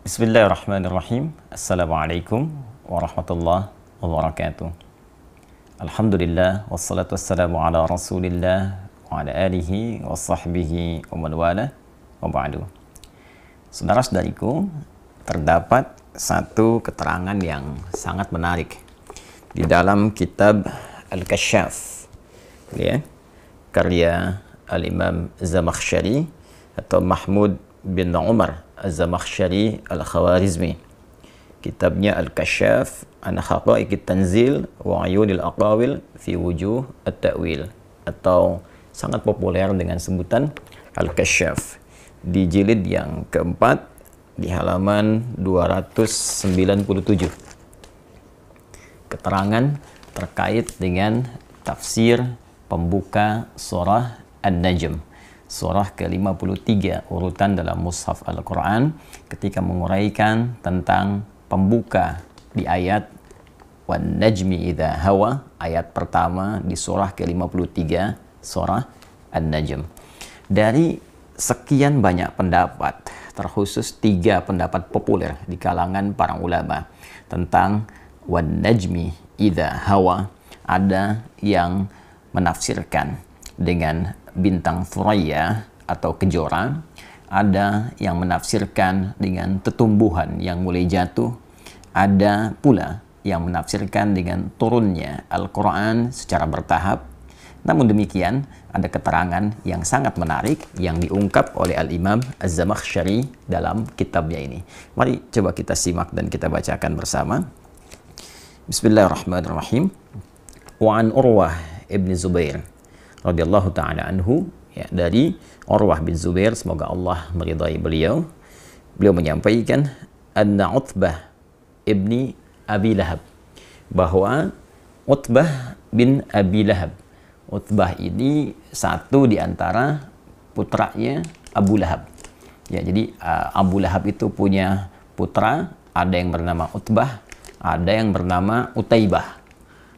Bismillahirrahmanirrahim. Assalamualaikum warahmatullahi wabarakatuh. Alhamdulillah wassalatu wassalamu ala Rasulillah wa ala alihi wa sahbihi wa man wala wa ba'du. Saudara-saudariku, terdapat satu keterangan yang sangat menarik di dalam kitab Al-Kasyaf, ya, karya Al-Imam Zamakhsyari atau Mahmud bin Umar Az-Zamakhsyari Al-Khawarizmi. Kitabnya Al-Kasyaf an Haqa'iqit Tanzil wa Ayunil Aqawil fi Wujuh At-Ta'wil, atau sangat populer dengan sebutan Al-Kasyaf, di jilid yang keempat di halaman 297. Keterangan terkait dengan tafsir pembuka surah An-Najm, surah ke-53 urutan dalam mushaf Al-Quran, ketika menguraikan tentang pembuka di ayat Wan Najmi Idza Hawa, ayat pertama di surah ke-53 surah An-Najm. Dari sekian banyak pendapat, terkhusus 3 pendapat populer di kalangan para ulama tentang Wan Najmi Idza Hawa, ada yang menafsirkan dengan bintang Thuraya atau kejora, ada yang menafsirkan dengan tetumbuhan yang mulai jatuh, ada pula yang menafsirkan dengan turunnya Al-Quran secara bertahap. Namun demikian, ada keterangan yang sangat menarik yang diungkap oleh Al-Imam Az-Zamakhsyari dalam kitabnya ini. Mari coba kita simak dan kita bacakan bersama. Bismillahirrahmanirrahim. Wa an Urwah ibn Zubair radhiyallahu ta'ala anhu, ya, dari Urwah bin Zubair, semoga Allah meridai beliau. Beliau menyampaikan anna Utbah ibni Abi Lahab, bahwa Utbah bin Abi Lahab, Utbah ini satu di antara putranya Abu Lahab. Ya, jadi Abu Lahab itu punya putra, ada yang bernama Utbah, ada yang bernama Utaibah,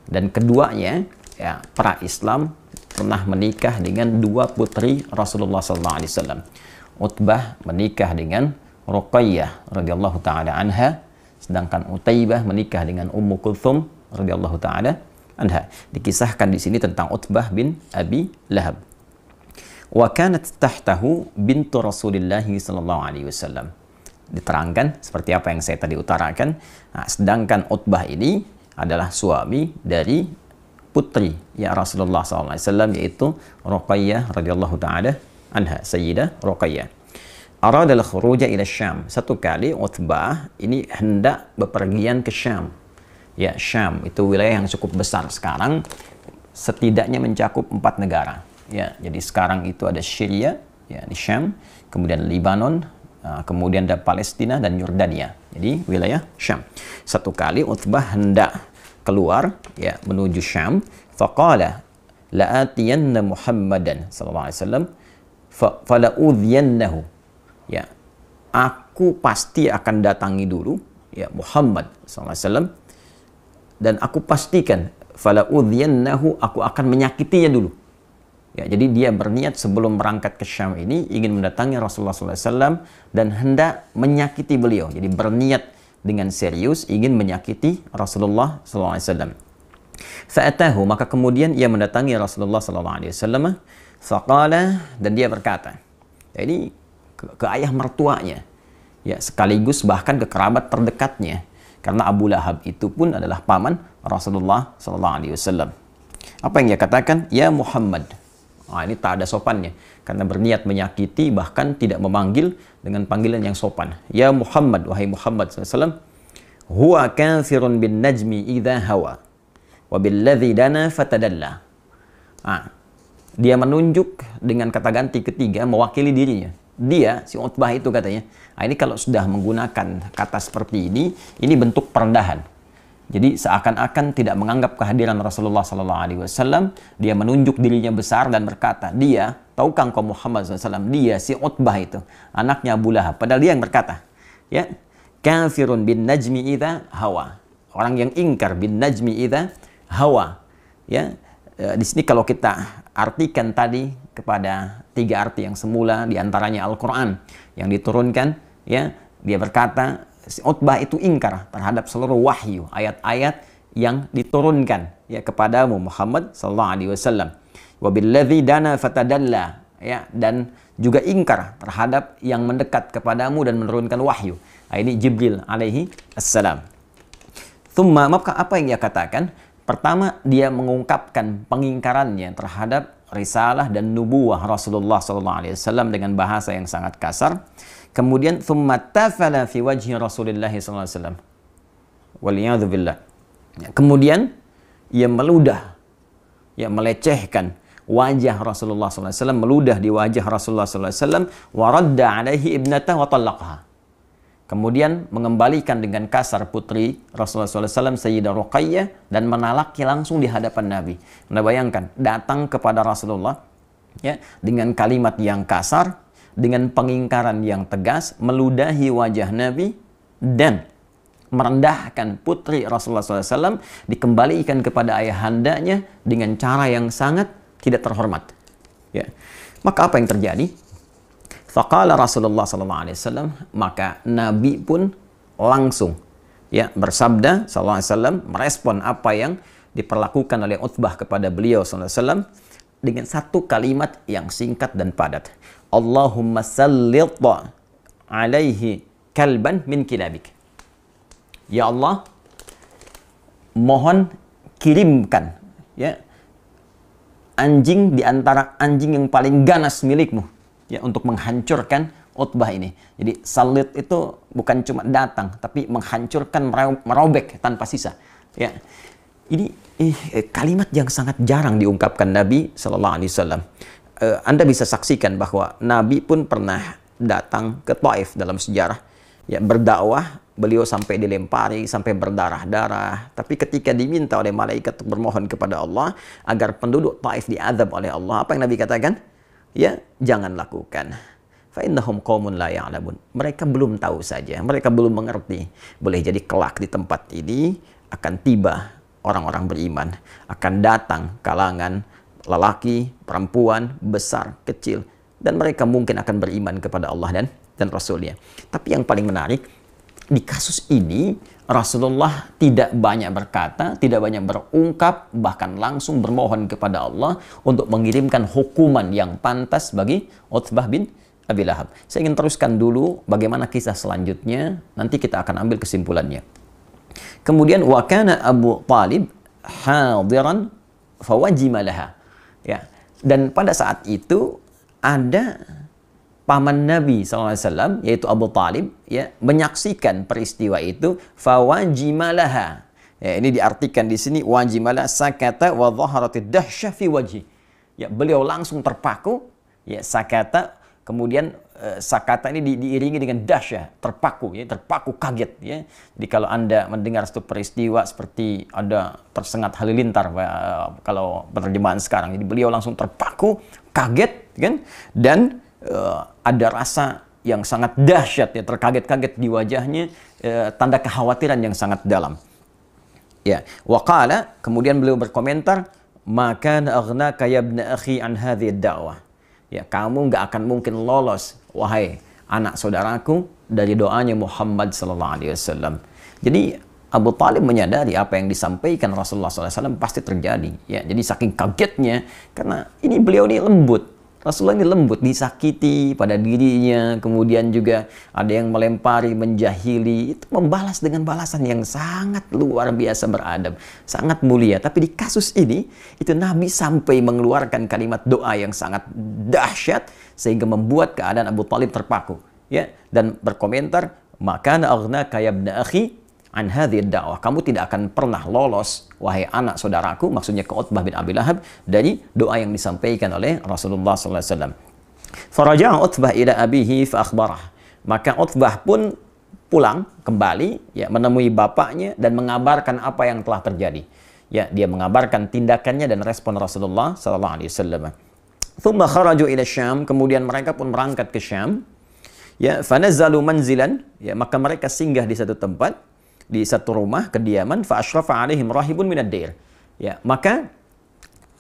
dan keduanya, ya, pra Islam, pernah menikah dengan 2 putri Rasulullah SAW. Utbah menikah dengan Ruqayyah radhiyallahu ta'ala anha, sedangkan Utaibah menikah dengan Ummu Kulthum radhiyallahu ta'ala anha. Dikisahkan di sini tentang Utbah bin Abi Lahab. Wa kanat tahtahu bintu Rasulillah sallallahu alaihi wasallam. Diterangkan seperti apa yang saya tadi utarakan. Nah, sedangkan Utbah ini adalah suami dari putri ya Rasulullah SAW, yaitu Ruqayyah radhiyallahu ta'ala anha, Sayyidah Ruqayyah. Arada al-khuruja ila Syam. Satu kali Utbah ini hendak bepergian ke Syam. Ya, Syam itu wilayah yang cukup besar sekarang, setidaknya mencakup 4 negara. Ya, jadi sekarang itu ada Syria, ya, di Syam, kemudian Lebanon, kemudian ada Palestina dan Yordania. Jadi wilayah Syam. Satu kali Utbah hendak keluar, ya, menuju Syam. Faqala la'atiyanna Muhammadan sallallahu alaihi wasallam fala'udhiyannahu. Ya, aku pasti akan datangi dulu, ya, Muhammad sallallahu alaihi wasallam, dan aku pastikan fala'udhiyannahu, aku akan menyakitinya dulu. Ya, jadi dia berniat sebelum berangkat ke Syam ini ingin mendatangi Rasulullah sallallahu alaihi wasallam dan hendak menyakiti beliau. Jadi berniat dengan serius ingin menyakiti Rasulullah SAW. Fa'atahu, maka kemudian ia mendatangi Rasulullah SAW. Faqala, dan dia berkata, ya, ini ke ayah mertuanya, ya, sekaligus bahkan ke kerabat terdekatnya, karena Abu Lahab itu pun adalah paman Rasulullah SAW. Apa yang dia katakan? Ya Muhammad. Nah, ini tak ada sopannya, karena berniat menyakiti, bahkan tidak memanggil dengan panggilan yang sopan. Ya Muhammad, wahai Muhammad SAW, huwa kafirun bin najmi idza hawa wa billadzi dana fatadalla. Dia menunjuk dengan kata ganti ketiga mewakili dirinya. Dia, si Utbah itu katanya, ini kalau sudah menggunakan kata seperti ini bentuk perendahan. Jadi seakan-akan tidak menganggap kehadiran Rasulullah SAW, dia menunjuk dirinya besar dan berkata, dia, tahukah engkau Muhammad SAW, dia si Utbah itu, anaknya Abu Lahab. Padahal dia yang berkata, ya, kafirun bin najmi idza hawa, orang yang ingkar bin najmi idza hawa. Ya, di sini kalau kita artikan tadi kepada 3 arti yang semula, diantaranya Al-Quran yang diturunkan, ya, Dia berkata, si Utbah itu ingkar terhadap seluruh wahyu, ayat-ayat yang diturunkan ya kepadamu Muhammad sallallahu alaihi wasallam. Wa billadzi dana fatadalla, ya, dan juga ingkar terhadap yang mendekat kepadamu dan menurunkan wahyu. Nah, ini Jibril alaihi assalam. Thumma, maka apa yang dia katakan? Pertama, dia mengungkapkan pengingkarannya terhadap risalah dan nubuwah Rasulullah SAW dengan bahasa yang sangat kasar. Kemudian, thumma tafala fi wajhi Rasulullah SAW. Waliyadu billah. Kemudian, ia meludah, ia melecehkan wajah Rasulullah SAW, meludah di wajah Rasulullah SAW, wa radda alaihi ibnatah wa talaqha. Kemudian mengembalikan dengan kasar putri Rasulullah SAW, Sayyidah Ruqayyah, dan menalaki langsung di hadapan Nabi. Anda bayangkan, datang kepada Rasulullah ya, dengan kalimat yang kasar, dengan pengingkaran yang tegas, meludahi wajah Nabi, dan merendahkan putri Rasulullah SAW, dikembalikan kepada ayahandanya dengan cara yang sangat tidak terhormat. Ya. Maka apa yang terjadi? Faqala Rasulullah SAW, maka Nabi pun langsung ya bersabda SAW, merespon apa yang diperlakukan oleh Utbah kepada beliau SAW dengan satu kalimat yang singkat dan padat. Allahumma sallit alaihi kalban min kilabik. Ya Allah, mohon kirimkan ya anjing di antara anjing yang paling ganas milikmu ya untuk menghancurkan Utbah ini. Jadi salit itu bukan cuma datang, tapi menghancurkan, merobek tanpa sisa. Ya, ini kalimat yang sangat jarang diungkapkan Nabi Sallallahu Alaihi Wasallam. Anda bisa saksikan bahwa Nabi pun pernah datang ke Taif dalam sejarah, ya berdakwah, beliau sampai dilempari, sampai berdarah-darah. Tapi ketika diminta oleh malaikat untuk bermohon kepada Allah agar penduduk Taif diazab oleh Allah, apa yang Nabi katakan? Ya, jangan lakukan. Fa innahum qaumun la ya'lamun. Mereka belum tahu saja, mereka belum mengerti. Boleh jadi kelak di tempat ini akan tiba orang-orang beriman, akan datang kalangan lelaki, perempuan, besar, kecil, dan mereka mungkin akan beriman kepada Allah dan Rasul-Nya. Tapi yang paling menarik, di kasus ini Rasulullah tidak banyak berkata, tidak banyak berungkap, bahkan langsung bermohon kepada Allah untuk mengirimkan hukuman yang pantas bagi Utbah bin Abi Lahab. Saya ingin teruskan dulu bagaimana kisah selanjutnya, nanti kita akan ambil kesimpulannya. Kemudian wa kana Abu Talib hadiran fawajima laha. Ya, dan pada saat itu ada paman Nabi SAW, yaitu Abu Talib, ya, menyaksikan peristiwa itu, fawajimalaha. Ya, ini diartikan di sini, wajimala sakata wa dhaharatid dahsyah fi wajhi. Ya, beliau langsung terpaku, ya, sakata, kemudian sakata ini diiringi dengan dahsyah, terpaku, ya, terpaku, kaget, ya. Jadi kalau Anda mendengar satu peristiwa seperti ada tersengat halilintar, kalau penerjemahan sekarang, jadi beliau langsung terpaku, kaget, kan, dan ada rasa yang sangat dahsyat, ya, terkaget-kaget di wajahnya, tanda kekhawatiran yang sangat dalam. Ya, waqala, kemudian beliau berkomentar, maka aghnaka ya ibna akhi an hadhihi ad-da'wah. Ya, kamu nggak akan mungkin lolos, wahai anak saudaraku, dari doanya Muhammad sallallahu alaihi wasallam. Jadi Abu Talib menyadari apa yang disampaikan Rasulullah SAW pasti terjadi. Ya, jadi saking kagetnya, karena ini beliau ini lembut. Rasulullah ini lembut, disakiti pada dirinya, kemudian juga ada yang melempari, menjahili, itu membalas dengan balasan yang sangat luar biasa beradab, sangat mulia. Tapi di kasus ini, itu Nabi sampai mengeluarkan kalimat doa yang sangat dahsyat, sehingga membuat keadaan Abu Talib terpaku. Ya, dan berkomentar, maka aghnaka ya ibna akhi an hadhihi ad-da'wah. Kamu tidak akan pernah lolos, wahai anak saudaraku, maksudnya ke Utbah bin Abi Lahab, dari doa yang disampaikan oleh Rasulullah SAW. Faraja'a Utbah ila abihi fa akhbarah. Maka Utbah pun pulang kembali, ya, menemui bapaknya dan mengabarkan apa yang telah terjadi. Ya, dia mengabarkan tindakannya dan respon Rasulullah SAW. Thumma kharaju ila Syam, kemudian mereka pun berangkat ke Syam. Ya, fanazzalu manzilan, ya, maka mereka singgah di satu tempat, di satu rumah kediaman, fa asyrafa alaihim rahibun minad dair. Ya, maka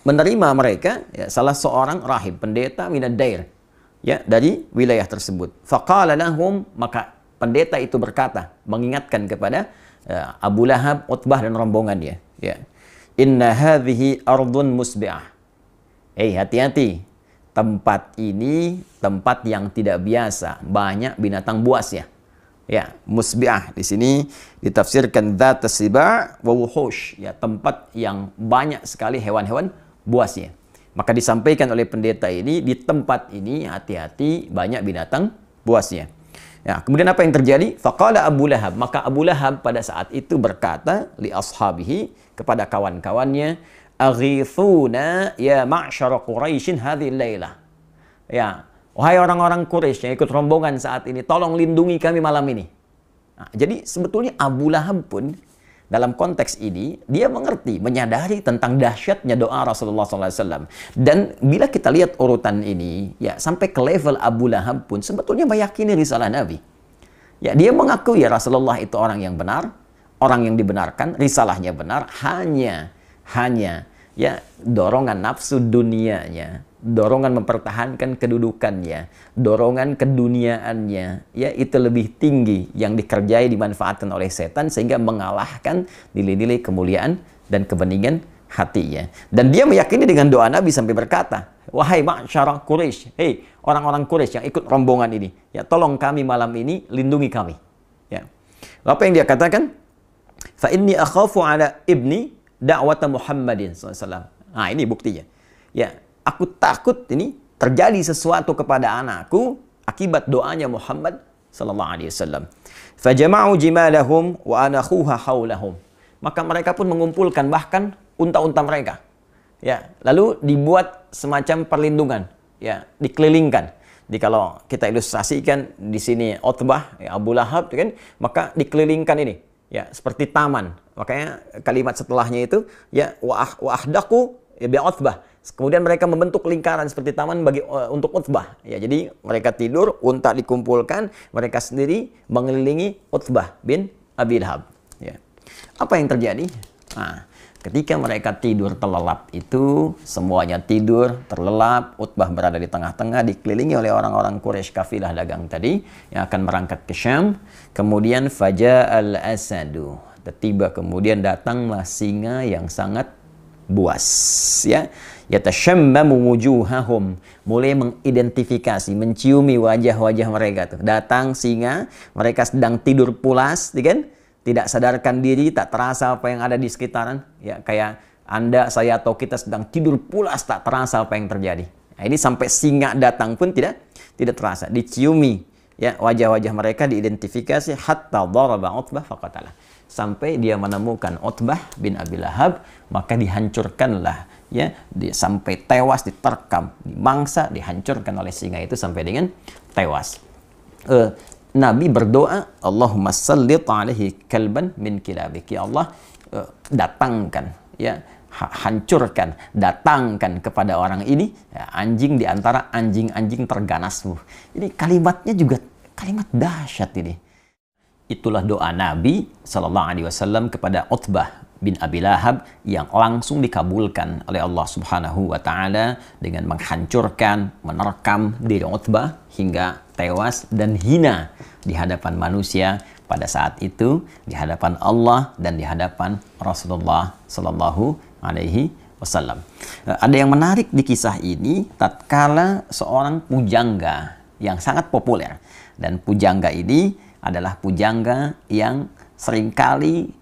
menerima mereka, ya, salah seorang rahib, pendeta minad dair, ya, dari wilayah tersebut. Faqala lahum, maka pendeta itu berkata, mengingatkan kepada Abu Lahab, Utbah dan rombongannya, ya. Inna hadhihi ardun musbi'ah. Hati-hati. Tempat ini tempat yang tidak biasa, banyak binatang buas ya. Ya, musbi'ah di sini ditafsirkan dzat siba' wa wuhush, ya, tempat yang banyak sekali hewan-hewan buasnya. Maka disampaikan oleh pendeta ini, di tempat ini hati-hati banyak binatang buasnya. Ya, kemudian apa yang terjadi? Faqala Abu Lahab, maka Abu Lahab pada saat itu berkata li ashabihi, kepada kawan-kawannya, aghithuna ya ma'syara Quraisyin hadhihi lailah. Ya, wahai orang-orang Quraisy yang ikut rombongan saat ini, tolong lindungi kami malam ini. Nah, jadi sebetulnya Abu Lahab pun dalam konteks ini, dia mengerti, menyadari tentang dahsyatnya doa Rasulullah SAW. Dan bila kita lihat urutan ini, ya sampai ke level Abu Lahab pun sebetulnya meyakini risalah Nabi. Ya, dia mengaku ya Rasulullah itu orang yang benar, orang yang dibenarkan, risalahnya benar, hanya ya dorongan nafsu dunianya, dorongan mempertahankan kedudukannya, dorongan keduniaannya, ya itu lebih tinggi yang dikerjai, dimanfaatkan oleh setan sehingga mengalahkan nilai-nilai kemuliaan dan kebeningan hatinya. Dan dia meyakini dengan doa Nabi sampai berkata, wahai ma'syara Quraisy, hei orang-orang Quraisy yang ikut rombongan ini, ya tolong kami malam ini, lindungi kami. Ya. Apa yang dia katakan? Fa inni akhafu ala ibni da'wata Muhammadin SAW. Nah, ini buktinya. Ya, aku takut ini terjadi sesuatu kepada anakku akibat doanya Muhammad sallallahu alaihi wasallam. Fajama'u jimalahum wa anakhuha haulahum. Maka mereka pun mengumpulkan bahkan unta-unta mereka. Ya, lalu dibuat semacam perlindungan, ya, dikelilingkan. Jadi kalau kita ilustrasikan di sini Utbah, ya, Abu Lahab kan, maka dikelilingkan ini, ya, seperti taman. Makanya kalimat setelahnya itu ya wa ahdaku bi Utbah. Kemudian mereka membentuk lingkaran seperti taman untuk Utbah. Ya, jadi mereka tidur, unta dikumpulkan, mereka sendiri mengelilingi Utbah bin Abi Lahab. Ya. Apa yang terjadi? Nah, ketika mereka tidur terlelap itu, semuanya tidur terlelap, Utbah berada di tengah-tengah, dikelilingi oleh orang-orang Quraisy kafilah dagang tadi yang akan berangkat ke Syam. Kemudian faja'al asadu, tiba kemudian datanglah singa yang sangat buas, ya. Yatashammamu wujuhahum, mulai mengidentifikasi, menciumi wajah-wajah mereka tuh. Datang singa, mereka sedang tidur pulas, kan? Tidak sadarkan diri, tak terasa apa yang ada di sekitaran. Ya, kayak Anda, saya atau kita sedang tidur pulas, tak terasa apa yang terjadi. Nah, ini sampai singa datang pun tidak terasa. Diciumi, ya, wajah-wajah mereka diidentifikasi, hatta daraba Utbah faqatalah. Sampai dia menemukan Utbah bin Abi Lahab, maka dihancurkanlah, ya, sampai tewas, diterkam, dimangsa, dihancurkan oleh singa itu sampai dengan tewas. Nabi berdoa, Allahumma sallit alaihi kalban min kilabik. Ya Allah, datangkan, ya, hancurkan, datangkan kepada orang ini, ya, anjing di antara anjing-anjing terganasmu. Ini kalimatnya juga kalimat dahsyat ini. Itulah doa Nabi sallallahu alaihi wasallam kepada Utbah bin Abi Lahab yang langsung dikabulkan oleh Allah Subhanahu wa taala dengan menghancurkan, menerkam diri Utbah hingga tewas dan hina di hadapan manusia pada saat itu, di hadapan Allah dan di hadapan Rasulullah sallallahu alaihi wasallam. Ada yang menarik di kisah ini, tatkala seorang pujangga yang sangat populer, dan pujangga ini adalah pujangga yang seringkali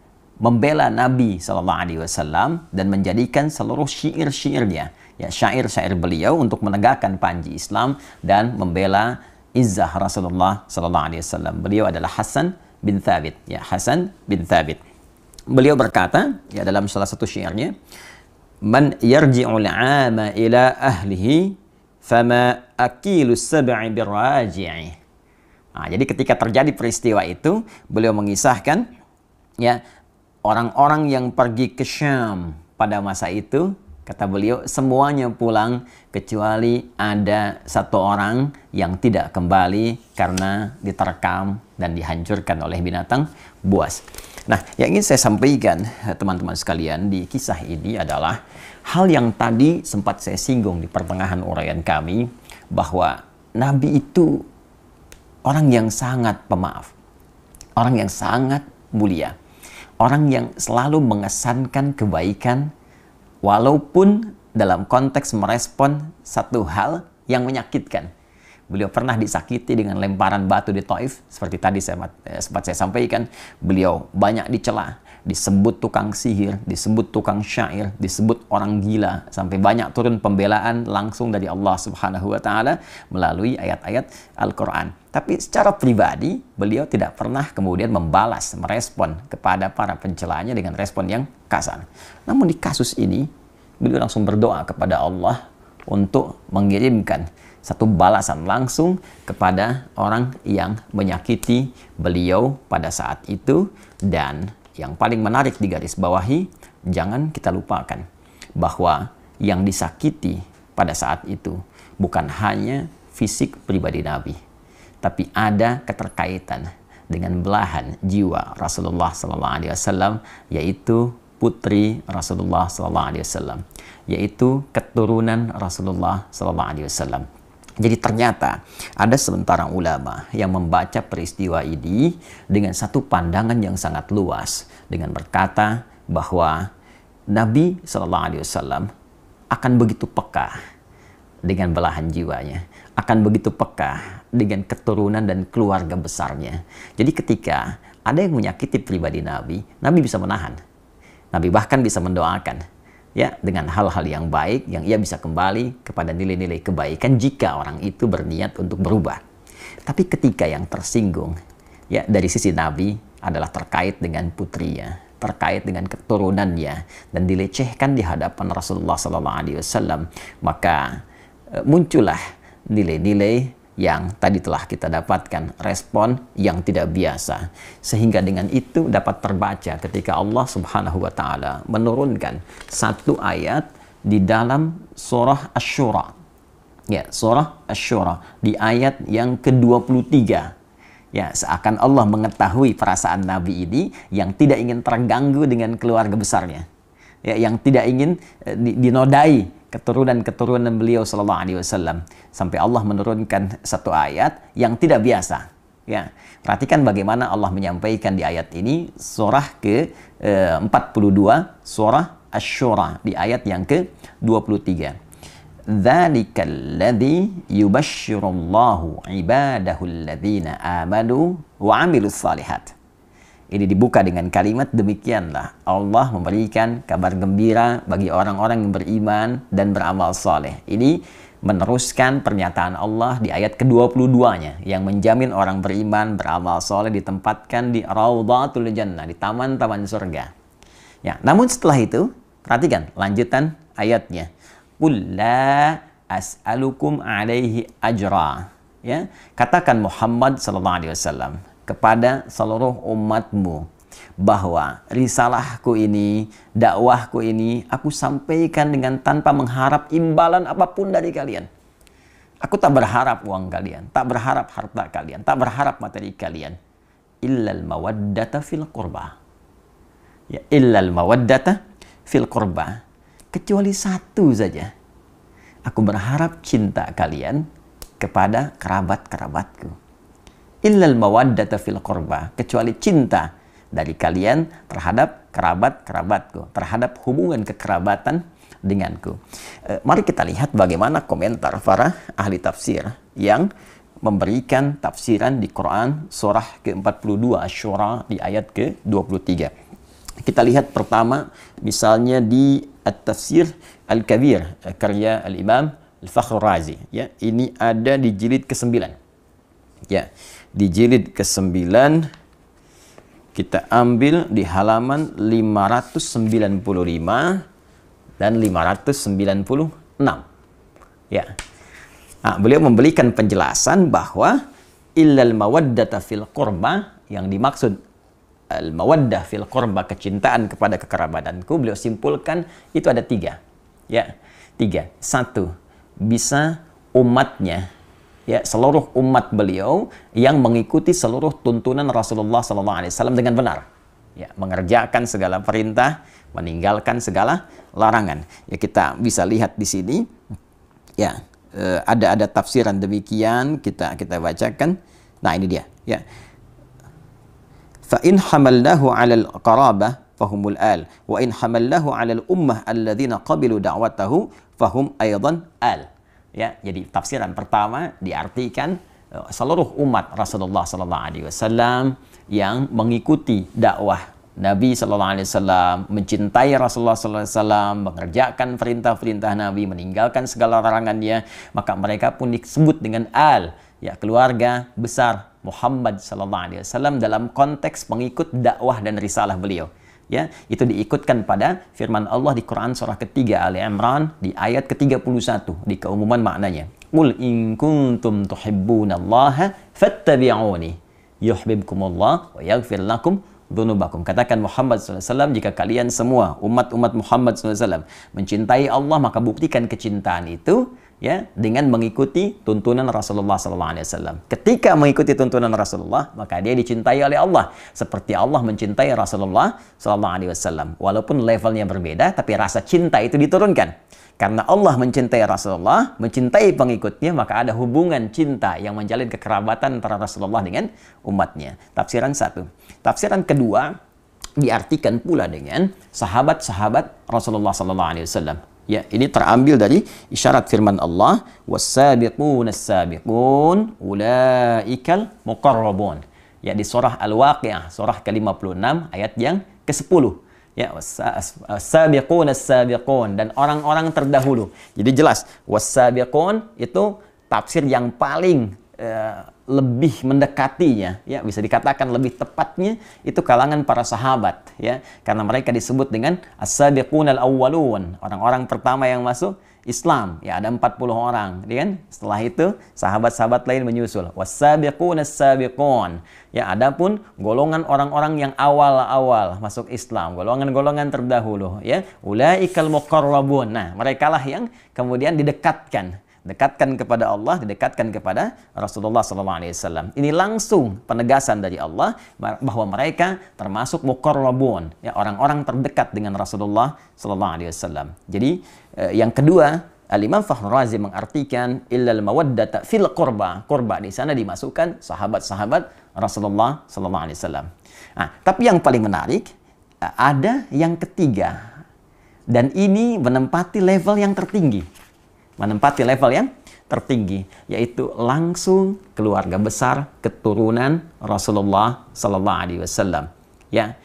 membela Nabi SAW dan menjadikan seluruh syair-syairnya, ya, syair-syair beliau untuk menegakkan panji Islam dan membela izzah Rasulullah SAW. Beliau adalah Hasan bin Thabit, ya, Hasan bin Thabit. Beliau berkata, ya, dalam salah satu syairnya, man yarji'ul 'ama ila ahlihi fama akilu sab'i birraji'i. Nah, jadi ketika terjadi peristiwa itu, beliau mengisahkan, ya, orang-orang yang pergi ke Syam pada masa itu, kata beliau, semuanya pulang kecuali ada satu orang yang tidak kembali karena diterkam dan dihancurkan oleh binatang buas. Nah, yang ingin saya sampaikan, teman-teman sekalian, di kisah ini adalah hal yang tadi sempat saya singgung di pertengahan uraian kami, bahwa Nabi itu orang yang sangat pemaaf. orang yang sangat mulia, orang yang selalu mengesankan kebaikan walaupun dalam konteks merespon satu hal yang menyakitkan. Beliau pernah disakiti dengan lemparan batu di Taif, seperti tadi sempat saya sampaikan. Beliau banyak dicela, disebut tukang sihir, disebut tukang syair, disebut orang gila, sampai banyak turun pembelaan langsung dari Allah Subhanahu wa taala melalui ayat-ayat Al-Qur'an. Tapi secara pribadi, beliau tidak pernah kemudian membalas, merespon kepada para pencelaannya dengan respon yang kasar. Namun di kasus ini, beliau langsung berdoa kepada Allah untuk mengirimkan satu balasan langsung kepada orang yang menyakiti beliau pada saat itu. Dan yang paling menarik digarisbawahi, jangan kita lupakan bahwa yang disakiti pada saat itu bukan hanya fisik pribadi Nabi, tapi ada keterkaitan dengan belahan jiwa Rasulullah SAW, yaitu putri Rasulullah SAW, yaitu keturunan Rasulullah SAW. Jadi ternyata ada sementara ulama yang membaca peristiwa ini dengan satu pandangan yang sangat luas, dengan berkata bahwa Nabi SAW akan begitu peka dengan belahan jiwanya, akan begitu peka dengan keturunan dan keluarga besarnya. Jadi ketika ada yang menyakiti pribadi Nabi, Nabi bisa menahan. Nabi bahkan bisa mendoakan, ya, dengan hal-hal yang baik yang ia bisa kembali kepada nilai-nilai kebaikan jika orang itu berniat untuk berubah. Tapi ketika yang tersinggung, ya, dari sisi Nabi adalah terkait dengan putrinya, terkait dengan keturunannya, dan dilecehkan di hadapan Rasulullah SAW, maka muncullah nilai-nilai yang tadi telah kita dapatkan, respon yang tidak biasa. Sehingga dengan itu dapat terbaca ketika Allah Subhanahu wa taala menurunkan satu ayat di dalam surah Asy-Syura. Ya, surah Asy-Syura di ayat yang ke-23. Ya, seakan Allah mengetahui perasaan Nabi ini yang tidak ingin terganggu dengan keluarga besarnya. Ya, yang tidak ingin dinodai keturunan-keturunan beliau sallallahu alaihi wasallam, sampai Allah menurunkan satu ayat yang tidak biasa. Ya, perhatikan bagaimana Allah menyampaikan di ayat ini, surah ke-42, surah Asy-Syura di ayat yang ke-23. Dzalikal ladzi yubasysyirullahu ibadahul ladzina amanu wa 'amilus shalihat. Ini dibuka dengan kalimat demikianlah Allah memberikan kabar gembira bagi orang-orang yang beriman dan beramal saleh. Ini meneruskan pernyataan Allah di ayat ke-22-nya yang menjamin orang beriman beramal saleh ditempatkan di Raudhatul Jannah, di taman-taman surga. Ya, namun setelah itu perhatikan lanjutan ayatnya. Qul la as'alukum 'alaihi ajra. Ya, katakan Muhammad sallallahu alaihi wasallam kepada seluruh umatmu bahwa risalahku ini, dakwahku ini, aku sampaikan dengan tanpa mengharap imbalan apapun dari kalian. Aku tak berharap uang kalian, tak berharap harta kalian, tak berharap materi kalian. Illal mawaddata fil qurba. Ya, illal mawaddata fil qurba. Kecuali satu saja. Aku berharap cinta kalian kepada kerabat-kerabatku. Illal mawaddata fil qurba, kecuali cinta dari kalian terhadap kerabat-kerabatku, terhadap hubungan kekerabatan denganku. Mari kita lihat bagaimana komentar para ahli tafsir yang memberikan tafsiran di Quran surah ke-42 Asy-Syura di ayat ke-23. Kita lihat pertama misalnya di At-Tafsir Al-Kabir karya Al-Imam Al-Fakhr Razi, ya. Ini ada di jilid ke-9. Ya, di jilid ke-9 kita ambil di halaman 595 dan 596. Ya. Nah, beliau memberikan penjelasan bahwa illal mawaddata fil qurba, yang dimaksud al mawaddah fil qurba, kecintaan kepada kekerabatanku, beliau simpulkan itu ada 3. Ya, 3. 1, bisa umatnya, ya, seluruh umat beliau yang mengikuti seluruh tuntunan Rasulullah SAW dengan benar, ya, mengerjakan segala perintah, meninggalkan segala larangan. Ya, kita bisa lihat di sini, ya, ada tafsiran demikian, kita bacakan. Nah, ini dia, ya. fa in hamalnahu 'alal qarabah fahumul al wa in hamalnahu 'alal ummah alladzina qabilu da'watahu fahum aidan al. Ya, jadi tafsiran pertama diartikan seluruh umat Rasulullah sallallahu alaihi wasallam yang mengikuti dakwah Nabi sallallahu alaihi wasallam, mencintai Rasulullah sallallahu alaihi wasallam, mengerjakan perintah-perintah Nabi, meninggalkan segala larangannya, maka mereka pun disebut dengan al, ya, keluarga besar Muhammad sallallahu alaihi wasallam dalam konteks pengikut dakwah dan risalah beliau. Ya, itu diikutkan pada firman Allah di Quran surah ketiga Ali Imran di ayat ke-31 di keumuman maknanya. Qul in kuntum tuhibbunallaha fattabi'uni yuhibbukumullah wa yaghfir lakum dzunubakum. Katakan Muhammad SAW, jika kalian semua umat-umat Muhammad SAW mencintai Allah, maka buktikan kecintaan itu, ya, dengan mengikuti tuntunan Rasulullah SAW. Ketika mengikuti tuntunan Rasulullah, maka dia dicintai oleh Allah seperti Allah mencintai Rasulullah SAW. Walaupun levelnya berbeda, tapi rasa cinta itu diturunkan. Karena Allah mencintai Rasulullah, mencintai pengikutnya, maka ada hubungan cinta yang menjalin kekerabatan antara Rasulullah dengan umatnya. Tafsiran satu. Tafsiran kedua diartikan pula dengan sahabat-sahabat Rasulullah SAW. Ya, ini terambil dari isyarat firman Allah, was-sabiqun as-sabiqun ulaikal muqarrabun. Ya, di surah Al-Waqiah, surah ke-56 ayat yang ke-10. Ya, was-sabiqun as-sabiqun, dan orang-orang terdahulu. Jadi jelas, was-sabiqun itu tafsir yang paling lebih mendekatinya, ya, bisa dikatakan lebih tepatnya itu kalangan para sahabat, ya, karena mereka disebut dengan as-sabiqun al-awwalun, orang-orang pertama yang masuk Islam, ya, ada 40 orang, kan? Setelah itu sahabat-sahabat lain menyusul. Was-sabiqun as-sabiqun. Ya, adapun golongan orang-orang yang awal-awal masuk Islam, golongan-golongan terdahulu, ya, ulaikal muqarrabun. Nah, merekalah yang kemudian didekatkan kepada Allah, didekatkan kepada Rasulullah SAW. Ini langsung penegasan dari Allah bahwa mereka termasuk muqarrabun, ya, orang-orang terdekat dengan Rasulullah SAW. Jadi yang kedua, Al-Imam Fakhrul Razi mengartikan illal mawaddata fil qurba. Qurba di sana dimasukkan sahabat-sahabat Rasulullah SAW. Nah, tapi yang paling menarik ada yang ketiga, dan ini menempati level yang tertinggi. Yaitu langsung keluarga besar keturunan Rasulullah sallallahu alaihi wasallam. Ya,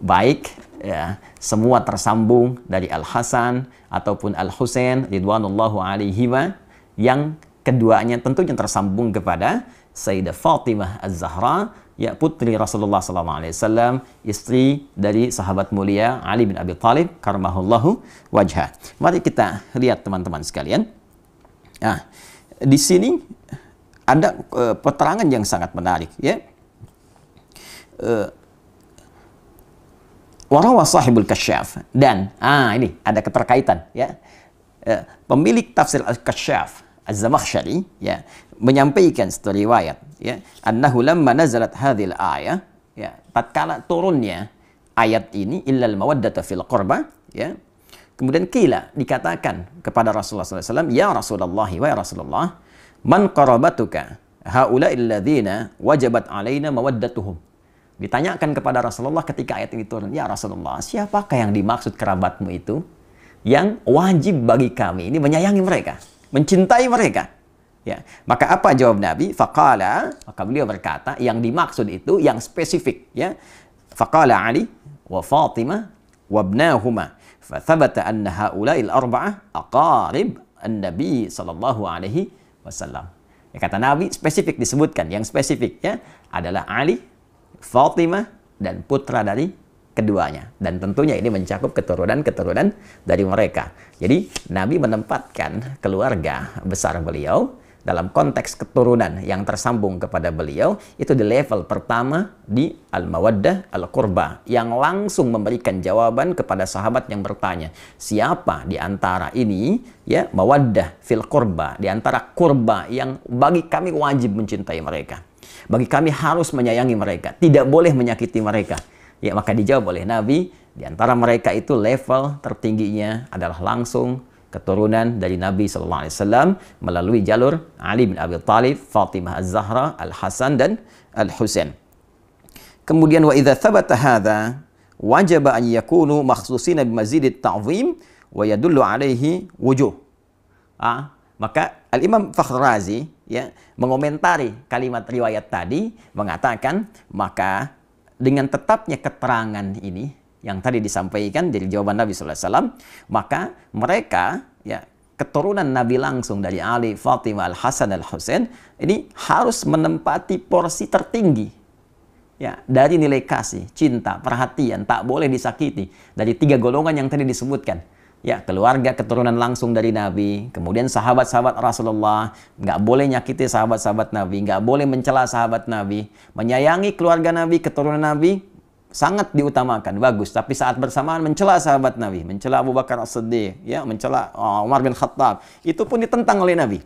baik, ya, semua tersambung dari Al-Hasan ataupun Al-Husain ridwanullahu alaihima, yang keduanya tentunya tersambung kepada Sayyidah Fatimah Az-Zahra, ya, putri Rasulullah sallallahu alaihi wasallam, istri dari sahabat mulia Ali bin Abi Thalib karramahullahu wajhah. Mari kita lihat teman-teman sekalian. Nah, di sini ada peterangan yang sangat menarik, ya. Warawa sahibul kasyaf, dan ini ada keterkaitan, ya. Pemilik tafsir al-Kasyaf Az-Zamakhsyari, ya, menyampaikan satu riwayat, ya, annahu lamma nazalat hadhil ayah, ya, tatkala turunnya ayat ini illal mawaddata fil qurba, ya, kemudian qila, dikatakan kepada Rasulullah SAW, ya Rasulullah, wa ya Rasulullah, man qarabatuka haula'il ladzina wajabat alaina mawaddatuhum. Ditanyakan kepada Rasulullah ketika ayat ini turun, ya Rasulullah, siapakah yang dimaksud kerabatmu itu yang wajib bagi kami ini menyayangi mereka, mencintai mereka? Ya, maka apa jawab Nabi? Faqala, maka beliau berkata, yang dimaksud itu yang spesifik, ya. Faqala Ali wa Fatimah wa ibnahuma. Fathabata anna haula'il arba'ah aqarib an-nabi sallallahu alaihi wasallam. Ya, kata Nabi spesifik disebutkan, yang spesifik, ya, adalah Ali, Fatimah, dan putra dari keduanya. Dan tentunya ini mencakup keturunan-keturunan dari mereka. Jadi Nabi menempatkan keluarga besar beliau dalam konteks keturunan yang tersambung kepada beliau itu di level pertama di al-mawaddah al-qurba, yang langsung memberikan jawaban kepada sahabat yang bertanya, siapa di antara ini, ya, mawaddah fil qurba, di antara kurba yang bagi kami wajib mencintai mereka, bagi kami harus menyayangi mereka, tidak boleh menyakiti mereka. Ya, maka dijawab oleh Nabi, di antara mereka itu level tertingginya adalah langsung keturunan dari Nabi SAW melalui jalur Ali bin Abi Thalib, Fatimah Az-Zahra, Al-Hasan, dan Al-Husain. Kemudian wa idza thabata hadza wajib an yakunu makhsusina bimazidit ta'zim wa yadullu alaihi wujuh. Maka Al-Imam Fakhr Razi ya mengomentari kalimat riwayat tadi mengatakan, maka dengan tetapnya keterangan ini yang tadi disampaikan dari jawaban Nabi sallallahu alaihi wasallam, maka mereka ya keturunan Nabi langsung dari Ali, Fatimah, Al-Hasan, Al-Husain ini harus menempati porsi tertinggi ya dari nilai kasih, cinta, perhatian, tak boleh disakiti dari 3 golongan yang tadi disebutkan. Ya, keluarga keturunan langsung dari Nabi, kemudian sahabat-sahabat Rasulullah, nggak boleh nyakiti sahabat-sahabat Nabi, nggak boleh mencela sahabat Nabi, menyayangi keluarga Nabi, keturunan Nabi, sangat diutamakan, bagus. Tapi saat bersamaan mencela sahabat Nabi, mencela Abu Bakar As-Siddiq, ya, mencela Umar bin Khattab, itu pun ditentang oleh Nabi.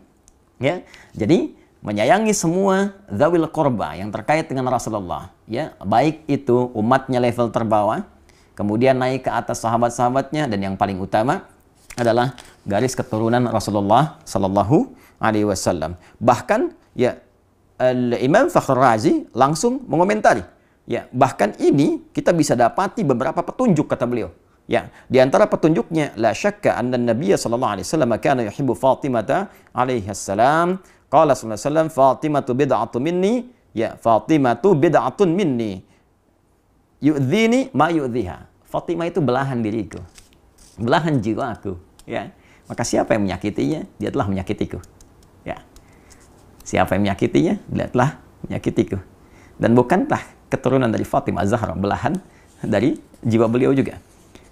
Ya, jadi menyayangi semua dzawil qurba yang terkait dengan Rasulullah, ya, baik itu umatnya level terbawah, kemudian naik ke atas sahabat-sahabatnya, dan yang paling utama adalah garis keturunan Rasulullah Sallallahu Alaihi Wasallam. Bahkan ya Imam Fakhr Razi langsung mengomentari, ya bahkan ini kita bisa dapati beberapa petunjuk kata beliau. Ya, di antara petunjuknya la syakka anna Nabiy sallallahu alaihi wasallam kana yuhibbu Fatimah alaihi salam. Qala sallallahu alaihi wasallam Fatimatu bid'atun minni, ya Fatimatu bid'atun minni. Yu'dhini ma yu'dhiha. Fatimah itu belahan diriku, belahan jiwaku, ya. Maka siapa yang menyakitinya, dia telah menyakitiku. Ya. Siapa yang menyakitinya, dia telah menyakitiku. Dan bukankah keturunan dari Fatimah Az-Zahra belahan dari jiwa beliau juga?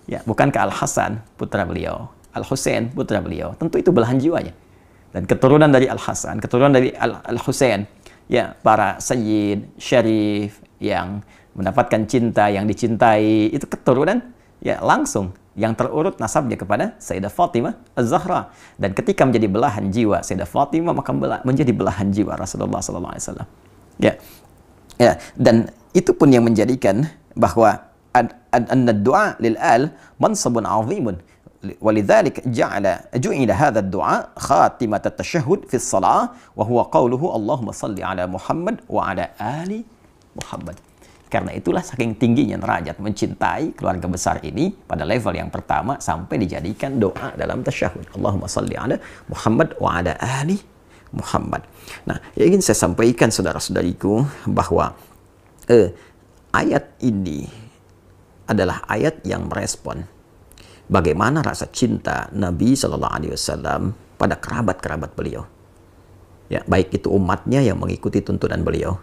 Ya, bukankah Al-Hasan putra beliau, Al-Husain putra beliau, tentu itu belahan jiwanya. Dan keturunan dari Al-Hasan, keturunan dari Al-Husain, ya para sayyid, syarif yang mendapatkan cinta, yang dicintai, itu keturunan ya langsung yang terurut nasabnya kepada Sayyidah Fatimah Az-Zahra. Dan ketika menjadi belahan jiwa Sayyidah Fatimah, maka menjadi belahan jiwa Rasulullah sallallahu alaihi wasallam. Ya. Ya, dan itu pun yang menjadikan bahwa ad-du'a lil al mansabun 'azimun. ولذلك جعل هذا الدعاء خاتمة التشهد في الصلاة وهو قوله اللهم صل على محمد وعلى آل محمد. Karena itulah saking tingginya derajat mencintai keluarga besar ini pada level yang pertama sampai dijadikan doa dalam tasyahud. Allahumma salli ala Muhammad wa ala ali Muhammad. Nah, yang ingin saya sampaikan saudara-saudariku bahwa ayat ini adalah ayat yang merespon bagaimana rasa cinta Nabi Shallallahu Alaihi Wasallam pada kerabat-kerabat beliau. Ya, baik itu umatnya yang mengikuti tuntunan beliau,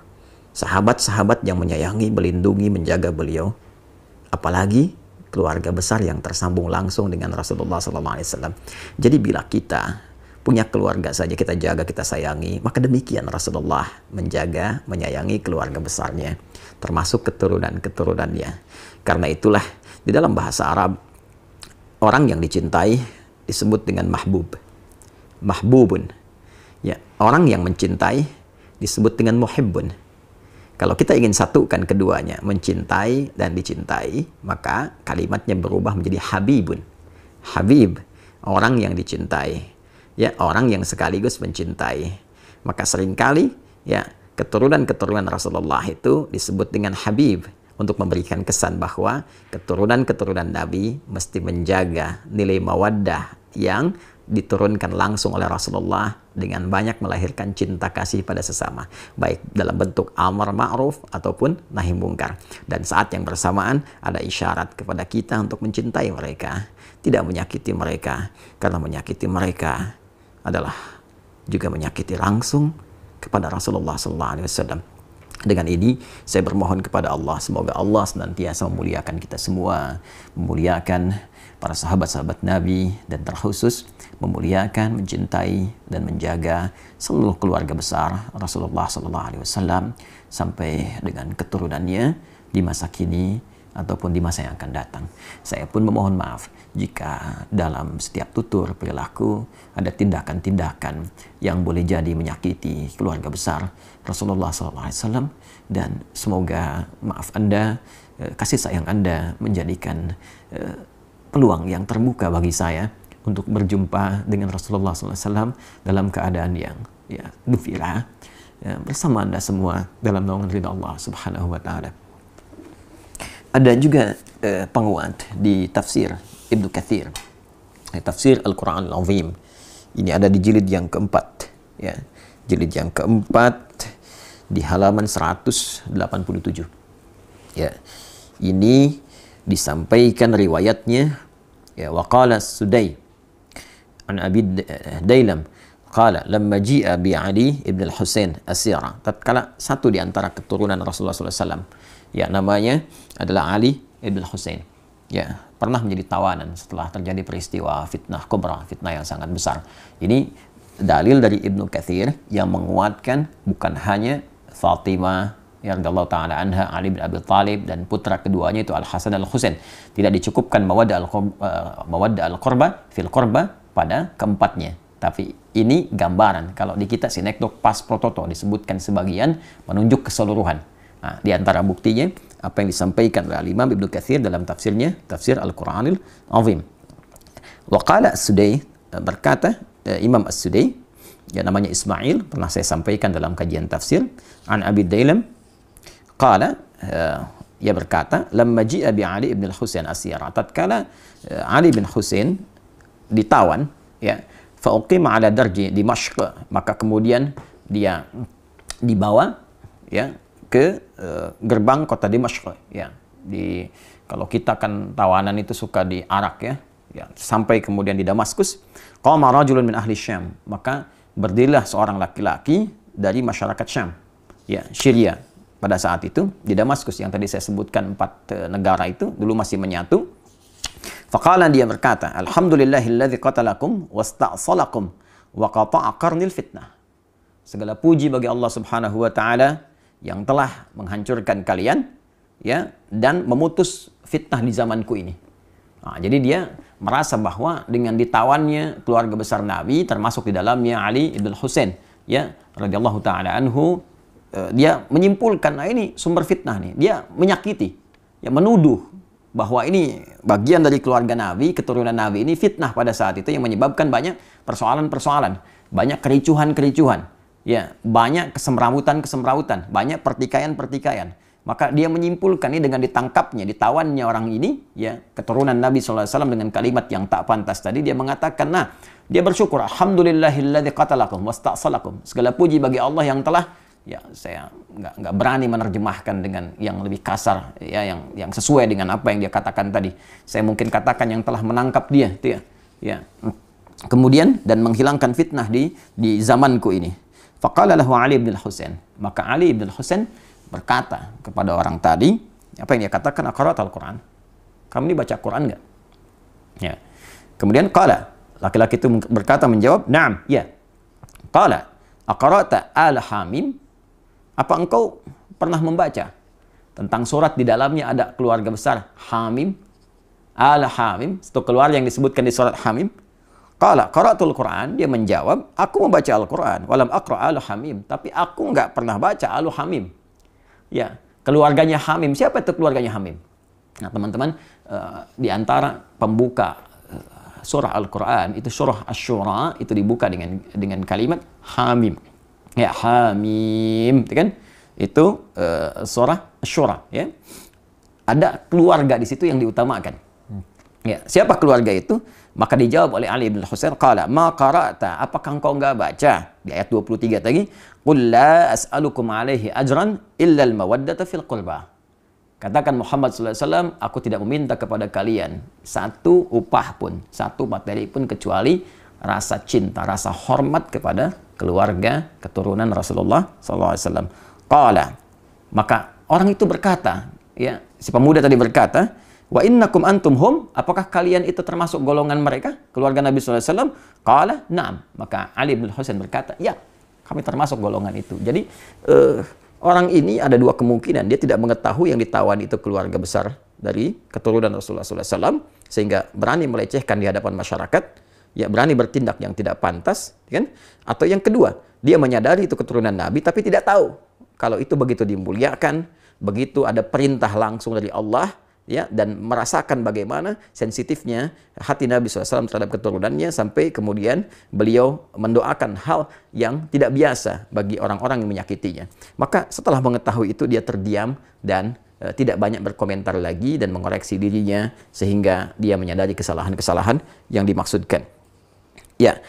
sahabat-sahabat yang menyayangi, melindungi, menjaga beliau, apalagi keluarga besar yang tersambung langsung dengan Rasulullah SAW. Jadi bila kita punya keluarga saja kita jaga, kita sayangi, maka demikian Rasulullah menjaga, menyayangi keluarga besarnya, termasuk keturunan-keturunannya. Karena itulah di dalam bahasa Arab, orang yang dicintai disebut dengan mahbub, mahbubun. Ya, orang yang mencintai disebut dengan muhibbun. Kalau kita ingin satukan keduanya, mencintai dan dicintai, maka kalimatnya berubah menjadi habibun. Habib, orang yang dicintai. Ya, orang yang sekaligus mencintai. Maka seringkali ya keturunan-keturunan Rasulullah itu disebut dengan habib untuk memberikan kesan bahwa keturunan-keturunan Nabi mesti menjaga nilai mawaddah yang diturunkan langsung oleh Rasulullah dengan banyak melahirkan cinta kasih pada sesama, baik dalam bentuk amar ma'ruf ataupun nahi mungkar. Dan saat yang bersamaan ada isyarat kepada kita untuk mencintai mereka, tidak menyakiti mereka, karena menyakiti mereka adalah juga menyakiti langsung kepada Rasulullah SAW. Dengan ini saya bermohon kepada Allah, semoga Allah senantiasa memuliakan kita semua, memuliakan para sahabat-sahabat Nabi, dan terkhusus memuliakan, mencintai, dan menjaga seluruh keluarga besar Rasulullah SAW sampai dengan keturunannya di masa kini ataupun di masa yang akan datang. Saya pun memohon maaf jika dalam setiap tutur perilaku ada tindakan-tindakan yang boleh jadi menyakiti keluarga besar Rasulullah SAW, dan semoga maaf Anda, kasih sayang Anda menjadikan peluang yang terbuka bagi saya untuk berjumpa dengan Rasulullah SAW dalam keadaan yang gembira bersama Anda semua dalam naungan ridha Allah Subhanahu wa Ta'ala. Ada juga penguat di tafsir Ibnu Katsir, tafsir Al-Quran Al-Azim. Ini ada di jilid yang keempat, ya, jilid yang keempat di halaman 187. Ya, ini disampaikan riwayatnya, ya, waqala Sudai an Abi Dailam qala lamma ji'a bi Ali ibn al-Husain asira, tatkala satu di antara keturunan Rasulullah SAW, ya, namanya adalah Ali ibn al-Husain, ya, pernah menjadi tawanan setelah terjadi peristiwa fitnah kubra, fitnah yang sangat besar. Ini dalil dari Ibnu Katsir yang menguatkan bukan hanya Fatimah ya radhiyallahu taala anha, Ali bin Abi Thalib, dan putra keduanya itu Al-Hasan Al-Husain. Tidak dicukupkan mawaddah al-qurba fil qurba pada keempatnya. Tapi ini gambaran. Kalau di kita sinekdok pas prototo disebutkan sebagian, menunjuk keseluruhan. Nah, di antara buktinya apa yang disampaikan oleh Imam Ibnu Katsir dalam tafsirnya, tafsir Al-Quranil Azim. Wa qala As-Sudai, berkata Imam As-Sudai, ya, namanya Ismail, pernah saya sampaikan dalam kajian tafsir, an Abi Dailam qala, ia berkata, lamma ji'a bi Ali ibn al-Husain asyara, tatkala Ali bin Husain ditawan, ya, fa uqima ala darji Dimashq, maka kemudian dia dibawa, ya, ke gerbang kota Dimashq, ya. Kalau kita kan tawanan itu suka diarak, ya, ya, sampai kemudian di Damaskus. Qama rajulun min ahli Syam, maka berdirilah seorang laki-laki dari masyarakat Syam, ya, Syria. Pada saat itu di Damaskus yang tadi saya sebutkan 4 negara itu dulu masih menyatu. Faqala, dia berkata, alhamdulillahilladzi qatalakum wasta'salakum wa qata'a qarnil fitnah. Segala puji bagi Allah Subhanahu wa taala yang telah menghancurkan kalian, ya, dan memutus fitnah di zamanku ini. Nah, jadi dia merasa bahwa dengan ditawannya keluarga besar Nabi, termasuk di dalamnya Ali ibn Husain, ya, radhiyallahu taala anhu, dia menyimpulkan, nah, ini sumber fitnah nih. Dia menyakiti, ya, menuduh bahwa ini bagian dari keluarga Nabi, keturunan Nabi ini fitnah pada saat itu yang menyebabkan banyak persoalan-persoalan, banyak kericuhan-kericuhan, ya, banyak kesemrawutan-kesemrawutan, banyak pertikaian-pertikaian. Maka dia menyimpulkan ini dengan ditangkapnya, ditawannya orang ini, ya, keturunan Nabi SAW dengan kalimat yang tak pantas tadi, dia mengatakan, nah, dia bersyukur, alhamdulillahilladzi qatalakum wasta'salakum. Segala puji bagi Allah yang telah, ya, saya nggak berani menerjemahkan dengan yang lebih kasar, ya, yang sesuai dengan apa yang dia katakan tadi. Saya mungkin katakan yang telah menangkap dia, itu, ya, ya. Kemudian dan menghilangkan fitnah di zamanku ini. Faqala lahu Ali bin Husain, maka Ali bin Husain berkata kepada orang tadi, apa yang dia katakan, aqra'atal Quran, kamu ini baca Quran nggak? Ya. Kemudian qala, laki-laki itu berkata, menjawab, na'am, ya. Qala, aqra'ta al-Hamim, apa engkau pernah membaca tentang surat di dalamnya ada keluarga besar Hamim, al-Hamim, satu keluarga yang disebutkan di surat Hamim? Qala qara'atul Quran, dia menjawab, aku membaca Al-Quran, walam aqra' al-Hamim, tapi aku nggak pernah baca al-Hamim. Ya, keluarganya Hamim. Siapa itu keluarganya Hamim? Nah, teman-teman, di antara pembuka surah Al-Quran itu surah Asy-Syura itu dibuka dengan kalimat Hamim. Ya, Hamim, itu kan? Itu surah Asy-Syura, ya. Ada keluarga di situ yang diutamakan. Ya, siapa keluarga itu? Maka dijawab oleh Ali bin Husain, qala ma qara'ta, apakah engkau enggak baca di ayat 23 tadi, qul la as'alukum alaihi ajran illa al-mawaddata fil qurba. Katakan Muhammad sallallahu alaihi wasallam, aku tidak meminta kepada kalian satu upah pun, satu materi pun kecuali rasa cinta, rasa hormat kepada keluarga keturunan Rasulullah sallallahu alaihi wasallam. Qala, maka orang itu berkata, ya, si pemuda tadi berkata, wa innakum antum hum, apakah kalian itu termasuk golongan mereka, keluarga Nabi SAW? Qala, na'am. Maka Ali bin Husain berkata, ya, kami termasuk golongan itu. Jadi, orang ini ada dua kemungkinan. Dia tidak mengetahui yang ditawan itu keluarga besar dari keturunan Rasulullah SAW, sehingga berani melecehkan di hadapan masyarakat, ya, berani bertindak yang tidak pantas, kan? Atau yang kedua, dia menyadari itu keturunan Nabi, tapi tidak tahu kalau itu begitu dimuliakan, begitu ada perintah langsung dari Allah, ya, dan merasakan bagaimana sensitifnya hati Nabi SAW terhadap keturunannya, sampai kemudian beliau mendoakan hal yang tidak biasa bagi orang-orang yang menyakitinya. Maka setelah mengetahui itu, dia terdiam dan tidak banyak berkomentar lagi dan mengoreksi dirinya sehingga dia menyadari kesalahan-kesalahan yang dimaksudkan. Ya,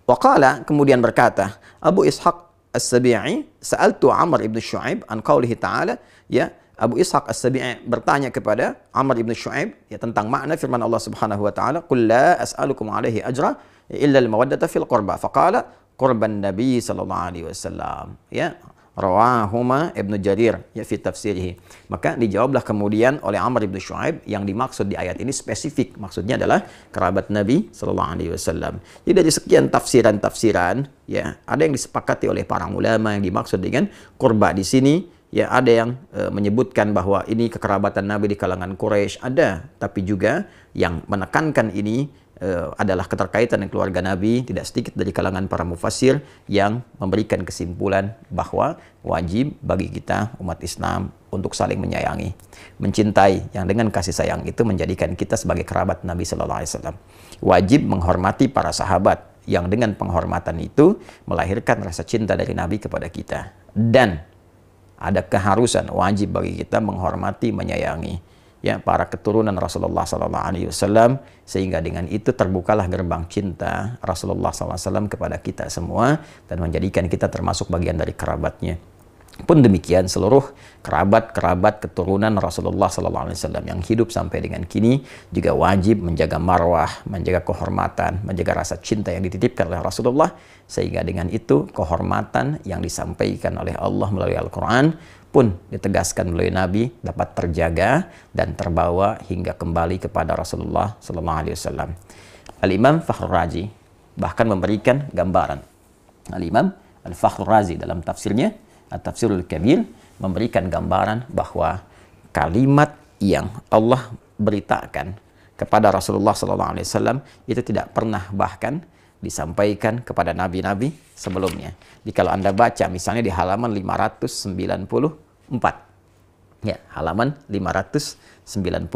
waqala kemudian berkata Abu Ishaq As-Sabi'i, sa'altu Amr ibn Shu'aib an qaulihi ta'ala, ya, Abu Ishaq As-Sabi'i bertanya kepada Amr ibn Shu'aib ya tentang makna firman Allah Subhanahu wa taala, "Qul la as'alukum 'alaihi ajra illa al-mawaddata fil qurba." Faqala qurban Nabi sallallahu alaihi wasallam. Ya, rawahuma Ibnu Jarir ya fi tafsirih. Maka dijawablah kemudian oleh Amr ibn Shu'aib, yang dimaksud di ayat ini spesifik, maksudnya adalah kerabat Nabi sallallahu alaihi wasallam. Jadi dari sekian tafsiran-tafsiran ya, ada yang disepakati oleh para ulama yang dimaksud dengan kurba di sini. Ya, ada yang menyebutkan bahwa ini kekerabatan Nabi di kalangan Quraisy, ada, tapi juga yang menekankan ini adalah keterkaitan dengan keluarga Nabi. Tidak sedikit dari kalangan para mufassir yang memberikan kesimpulan bahwa wajib bagi kita umat Islam untuk saling menyayangi, mencintai, yang dengan kasih sayang itu menjadikan kita sebagai kerabat Nabi Sallallahu Alaihi Wasallam. Wajib menghormati para sahabat, yang dengan penghormatan itu melahirkan rasa cinta dari Nabi kepada kita. Dan ada keharusan wajib bagi kita menghormati, menyayangi ya para keturunan Rasulullah Sallallahu Alaihi Wasallam, sehingga dengan itu terbukalah gerbang cinta Rasulullah SAW kepada kita semua dan menjadikan kita termasuk bagian dari kerabatnya. Pun demikian seluruh kerabat-kerabat keturunan Rasulullah SAW yang hidup sampai dengan kini juga wajib menjaga marwah, menjaga kehormatan, menjaga rasa cinta yang dititipkan oleh Rasulullah, sehingga dengan itu kehormatan yang disampaikan oleh Allah melalui Al-Quran pun ditegaskan melalui Nabi dapat terjaga dan terbawa hingga kembali kepada Rasulullah SAW. Al-Imam Fakhrul Razi bahkan memberikan gambaran. Al-Imam Al-Fakhrul Razi dalam tafsirnya At-Tafsirul Kabir memberikan gambaran bahwa kalimat yang Allah beritakan kepada Rasulullah SAW itu tidak pernah bahkan disampaikan kepada nabi-nabi sebelumnya. Jadi kalau Anda baca misalnya di halaman 594, ya, halaman 594.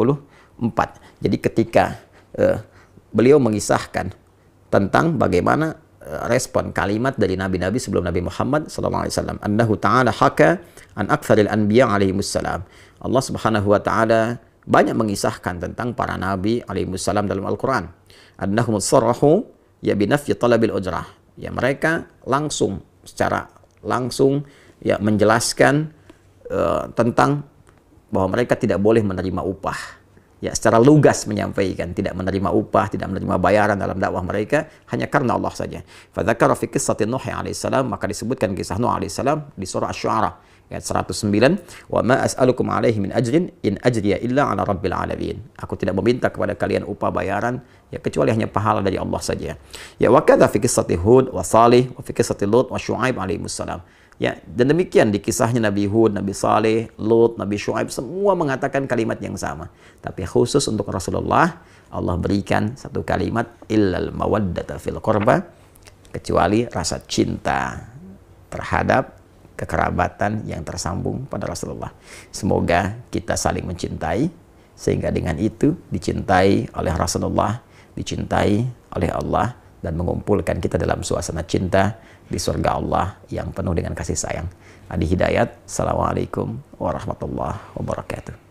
Jadi ketika beliau mengisahkan tentang bagaimana respon kalimat dari nabi-nabi sebelum Nabi Muhammad SAW, annahu ta'ala haka an aktsaril anbiya alaihimussalam. Allah Subhanahu wa taala banyak mengisahkan tentang para nabi alaihimussalam dalam Al-Qur'an. Annahum sarrahu ya binafyi talabil ujrah. Ya, mereka secara langsung ya menjelaskan tentang bahwa mereka tidak boleh menerima upah. Ya, secara lugas menyampaikan tidak menerima upah, tidak menerima bayaran dalam dakwah mereka hanya karena Allah saja. Fadzakara fi qissati Nuh alaihissalam, maka disebutkan kisah Nuh alaihissalam di surah Asy-Syu'ara ayat 109, wa ma as'alukum alaihi min ajrin in ajriya illa ala rabbil alamin. Aku tidak meminta kepada kalian upah bayaran ya kecuali hanya pahala dari Allah saja. Ya, wa kadza fi qissati Hud wa Salih wa fi qissati Lut wa Syu'aib alaihissalam. Ya, dan demikian di kisahnya Nabi Hud, Nabi Saleh, Lut, Nabi Syu'aib, semua mengatakan kalimat yang sama. Tapi khusus untuk Rasulullah, Allah berikan satu kalimat, illal mawaddata fil qurba, kecuali rasa cinta terhadap kekerabatan yang tersambung pada Rasulullah. Semoga kita saling mencintai, sehingga dengan itu dicintai oleh Rasulullah, dicintai oleh Allah, dan mengumpulkan kita dalam suasana cinta di surga Allah yang penuh dengan kasih sayang. Adi Hidayat, Assalamualaikum warahmatullahi wabarakatuh.